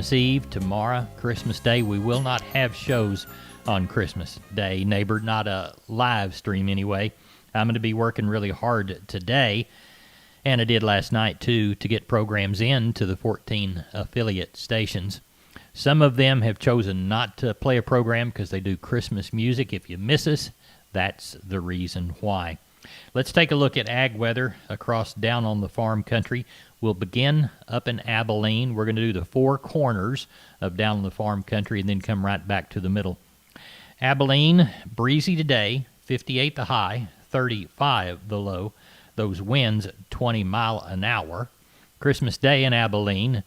Eve, tomorrow, Christmas Day. We will not have shows on Christmas Day, neighbor, not a live stream anyway. I'm going to be working really hard today, and I did last night too, to get programs in to the 14 affiliate stations. Some of them have chosen not to play a program because they do Christmas music. If you miss us, that's the reason why. Let's take a look at ag weather across down on the farm country. We'll begin up in Abilene. We're going to do the four corners of down on the farm country and then come right back to the middle. Abilene, breezy today, 58 the high, 35 the low. Those winds 20 mile an hour. Christmas Day in Abilene,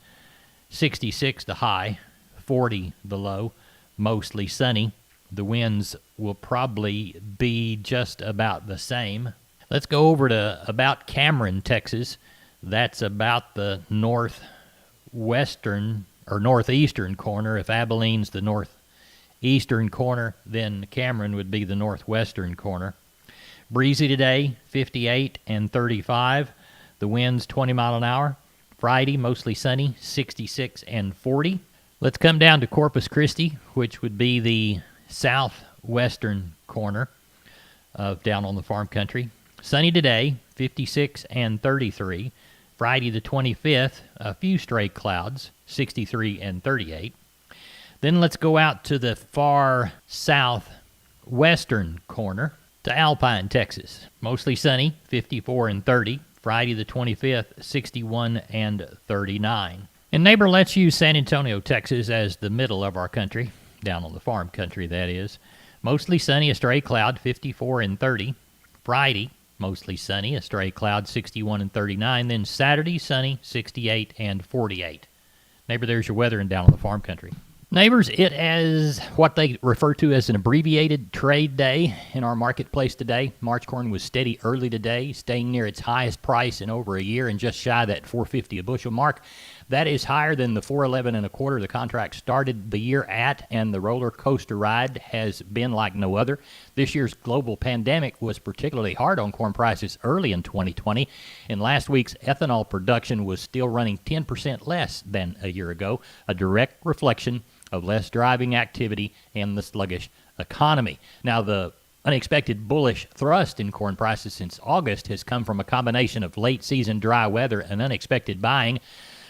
66 the high, 40 the low, mostly sunny. The winds will probably be just about the same. Let's go over to about Cameron, Texas. That's about the northwestern or northeastern corner. If Abilene's the northeastern corner, then Cameron would be the northwestern corner. Breezy today, 58 and 35. The winds 20 mile an hour. Friday, mostly sunny, 66 and 40. Let's come down to Corpus Christi, which would be the southwestern corner of down on the farm country. Sunny today, 56 and 33. Friday the 25th, a few stray clouds, 63 and 38. Then let's go out to the far southwestern corner to Alpine, Texas. Mostly sunny, 54 and 30. Friday the 25th, 61 and 39. And neighbor, let's use San Antonio, Texas as the middle of our country. Down on the farm country, that is. Mostly sunny, a stray cloud, 54 and 30. Friday, mostly sunny, a stray cloud, 61 and 39. Then Saturday, sunny, 68 and 48. Neighbor, there's your weather and down on the farm country. Neighbors, it is what they refer to as an abbreviated trade day in our marketplace today. March corn was steady early today, staying near its highest price in over a year and just shy of that $4.50 a bushel mark. That is higher than the $4.11 and a quarter the contract started the year at, and the roller coaster ride has been like no other. This year's global pandemic was particularly hard on corn prices early in 2020, and last week's ethanol production was still running 10% less than a year ago, a direct reflection of less driving activity and the sluggish economy. Now, the unexpected bullish thrust in corn prices since August has come from a combination of late-season dry weather and unexpected buying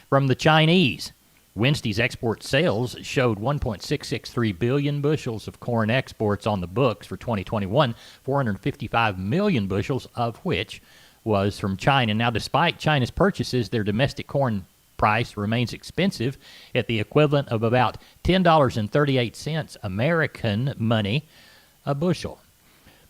from the Chinese. Wednesday's export sales showed 1.663 billion bushels of corn exports on the books for 2021, 455 million bushels of which was from China. Now, despite China's purchases, their domestic corn price remains expensive at the equivalent of about $10.38 American money a bushel.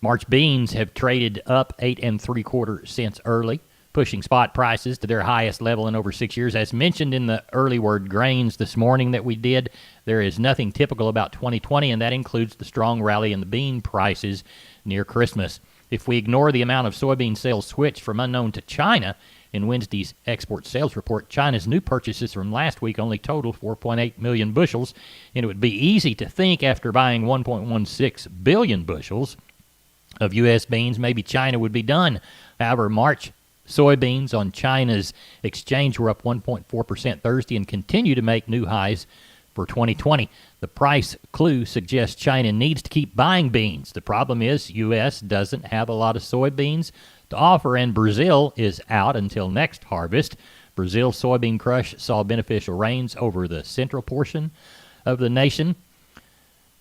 March beans have traded up 8 3/4 cents early, pushing spot prices to their highest level in over 6 years. As mentioned in the early word grains this morning that we did, there is nothing typical about 2020, and that includes the strong rally in the bean prices near Christmas. If we ignore the amount of soybean sales switched from unknown to China in Wednesday's export sales report, China's new purchases from last week only total 4.8 million bushels, and it would be easy to think after buying 1.16 billion bushels of U.S. beans, maybe China would be done. However, March soybeans on China's exchange were up 1.4% Thursday and continue to make new highs for 2020. The price clue suggests China needs to keep buying beans. The problem is U.S. doesn't have a lot of soybeans to offer, and Brazil is out until next harvest. Brazil's soybean crush saw beneficial rains over the central portion of the nation.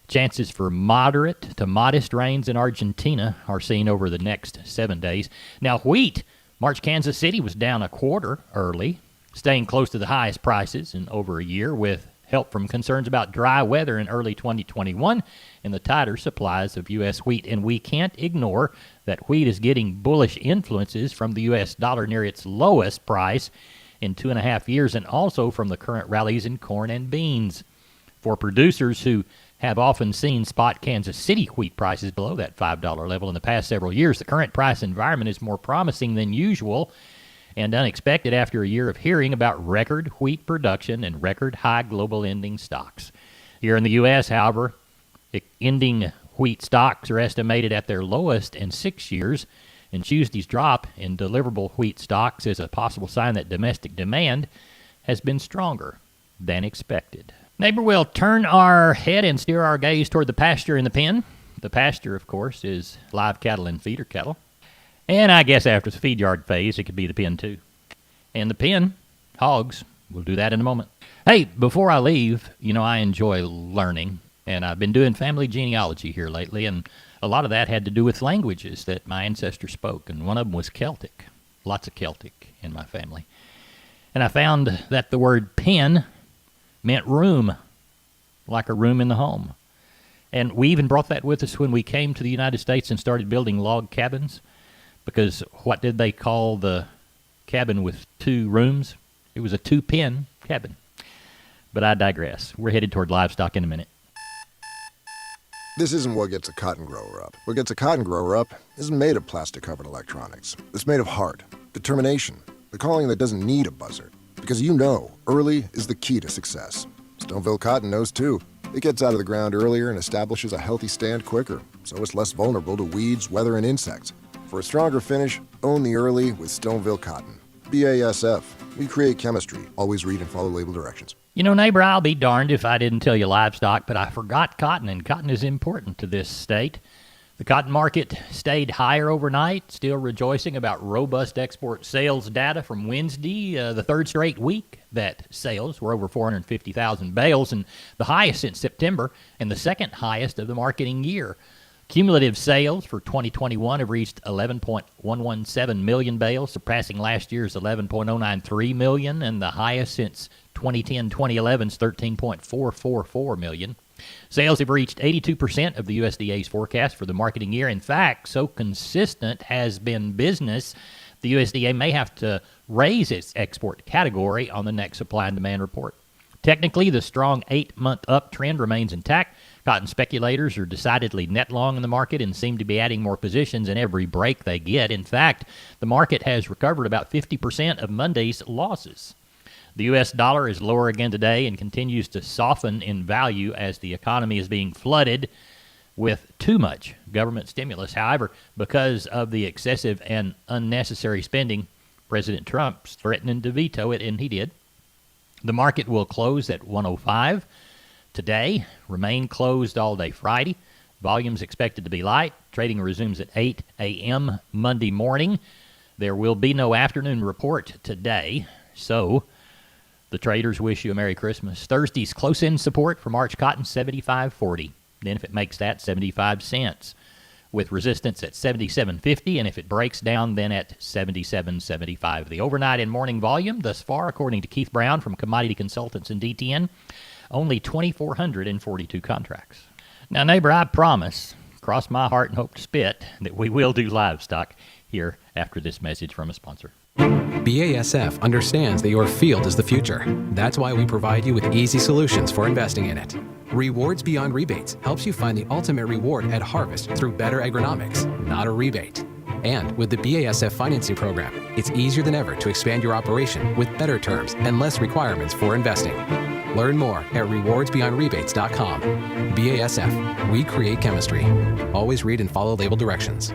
Chances for moderate to modest rains in Argentina are seen over the next 7 days. Now, wheat, March Kansas City was down a quarter early, staying close to the highest prices in over a year with help from concerns about dry weather in early 2021 and the tighter supplies of U.S. wheat. And we can't ignore that wheat is getting bullish influences from the U.S. dollar near its lowest price in 2.5 years, and also from the current rallies in corn and beans. For producers who have often seen spot Kansas City wheat prices below that $5 level in the past several years, the current price environment is more promising than usual and unexpected after a year of hearing about record wheat production and record high global ending stocks. Here in the U.S., however, ending wheat stocks are estimated at their lowest in 6 years, and Tuesday's drop in deliverable wheat stocks is a possible sign that domestic demand has been stronger than expected. Neighbor, we'll turn our head and steer our gaze toward the pasture and the pen. The pasture, of course, is live cattle and feeder cattle. And I guess after the feed yard phase, it could be the pen too. And the pen, hogs, we'll do that in a moment. Hey, before I leave, I enjoy learning, and I've been doing family genealogy here lately, and a lot of that had to do with languages that my ancestors spoke, and one of them was Celtic. Lots of Celtic in my family. And I found that the word pen meant room, like a room in the home. And we even brought that with us when we came to the United States and started building log cabins, because what did they call the cabin with 2 rooms? It was a 2-pen cabin. But I digress. We're headed toward livestock in a minute. This isn't what gets a cotton grower up. What gets a cotton grower up isn't made of plastic-covered electronics. It's made of heart, determination, the calling that doesn't need a buzzer. Because early is the key to success. Stoneville Cotton knows too. It gets out of the ground earlier and establishes a healthy stand quicker, so it's less vulnerable to weeds, weather, and insects. For a stronger finish, own the early with Stoneville Cotton. BASF. We create chemistry. Always read and follow label directions. Neighbor, I'll be darned if I didn't tell you livestock, but I forgot cotton, and cotton is important to this state. The cotton market stayed higher overnight, still rejoicing about robust export sales data from Wednesday, the 3rd straight week that sales were over 450,000 bales, and the highest since September, and the second highest of the marketing year. Cumulative sales for 2021 have reached 11.117 million bales, surpassing last year's 11.093 million, and the highest since 2010-2011's 13.444 million. Sales have reached 82% of the USDA's forecast for the marketing year. In fact, so consistent has been business, the USDA may have to raise its export category on the next supply and demand report. Technically, the strong 8-month uptrend remains intact. Cotton speculators are decidedly net long in the market and seem to be adding more positions in every break they get. In fact, the market has recovered about 50% of Monday's losses. The U.S. dollar is lower again today and continues to soften in value as the economy is being flooded with too much government stimulus. However, because of the excessive and unnecessary spending, President Trump's threatening to veto it, and he did. The market will close at 105 today, remain closed all day Friday. Volumes expected to be light. Trading resumes at 8 a.m. Monday morning. There will be no afternoon report today, so the traders wish you a Merry Christmas. Thursday's close-in support for March cotton, 75.40. Then if it makes that, 75 cents. With resistance at 77.50, and if it breaks down, then at 77.75. The overnight and morning volume thus far, according to Keith Brown from Commodity Consultants and DTN, only 2,442 contracts. Now, neighbor, I promise, cross my heart and hope to spit, that we will do livestock here after this message from a sponsor. BASF understands that your field is the future. That's why we provide you with easy solutions for investing in it. Rewards Beyond Rebates helps you find the ultimate reward at harvest through better agronomics, not a rebate. And with the BASF financing program, it's easier than ever to expand your operation with better terms and less requirements for investing. Learn more at rewardsbeyondrebates.com. BASF, we create chemistry. Always read and follow label directions.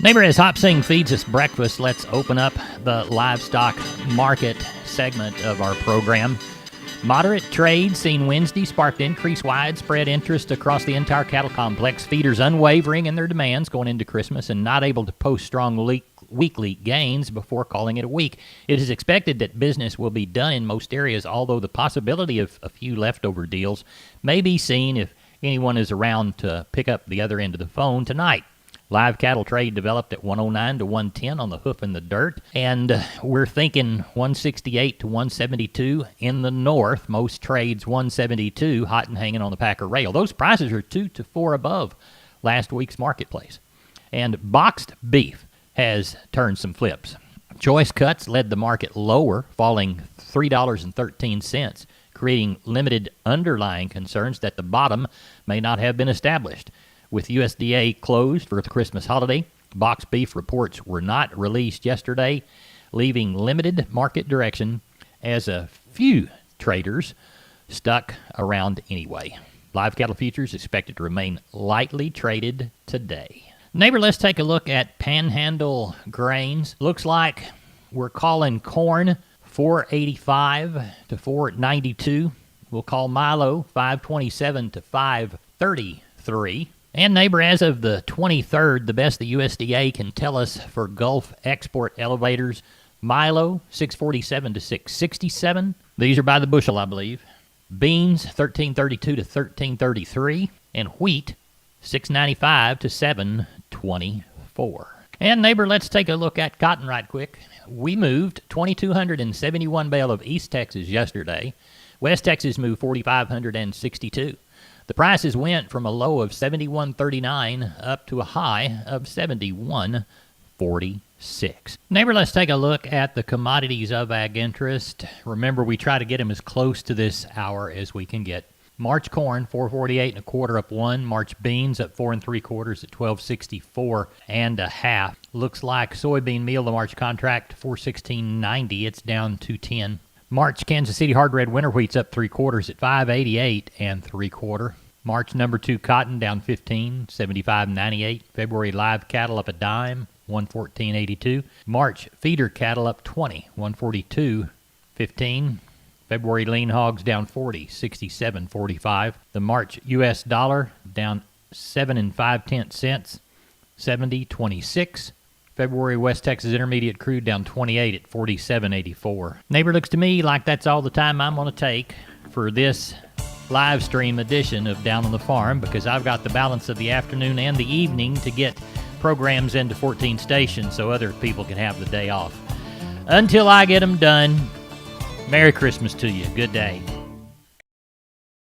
Neighbor, as Hop Sing feeds us breakfast, let's open up the livestock market segment of our program. Moderate trade seen Wednesday sparked increased widespread interest across the entire cattle complex. Feeders unwavering in their demands going into Christmas and not able to post strong weekly gains before calling it a week. It is expected that business will be done in most areas, although the possibility of a few leftover deals may be seen if anyone is around to pick up the other end of the phone tonight. Live cattle trade developed at 109 to 110 on the hoof and the dirt, and we're thinking 168 to 172 in the north. Most trades 172, hot and hanging on the packer rail. Those prices are 2 to 4 above last week's marketplace. And boxed beef has turned some flips. Choice cuts led the market lower, falling $3.13, creating limited underlying concerns that the bottom may not have been established. With USDA closed for the Christmas holiday, boxed beef reports were not released yesterday, leaving limited market direction as a few traders stuck around anyway. Live cattle futures expected to remain lightly traded today. Neighbor, let's take a look at Panhandle Grains. Looks like we're calling corn 485 to 492. We'll call Milo 527 to 533. And neighbor, as of the 23rd, the best the USDA can tell us for Gulf export elevators, Milo 647 to 667. These are by the bushel, I believe. Beans 1332 to 1333, and wheat 695 to 724. And neighbor, let's take a look at cotton right quick. We moved 2,271 bale of East Texas yesterday. West Texas moved 4,562. The prices went from a low of $71.39 up to a high of $71.46. Neighbor, let's take a look at the commodities of ag interest. Remember, we try to get them as close to this hour as we can get. March corn, 448 1/4 up 1. March beans up 4 3/4 at 1264 1/2. Looks like soybean meal, the March contract 416.90. It's down 210. March Kansas City hard red winter wheat's up 3/4 at 588 3/4. March number 2 cotton down 15, 75.98. February live cattle up a dime, 114.82. March feeder cattle up 20, 142.15. February lean hogs down 40, 67.45. The March U.S. dollar down 7 5/10 cents, 70.26. February West Texas Intermediate crude down 28 at 47.84. Neighbor, looks to me like that's all the time I'm going to take for this live stream edition of Down on the Farm, because I've got the balance of the afternoon and the evening to get programs into 14 stations so other people can have the day off. Until I get them done, Merry Christmas to you. Good day.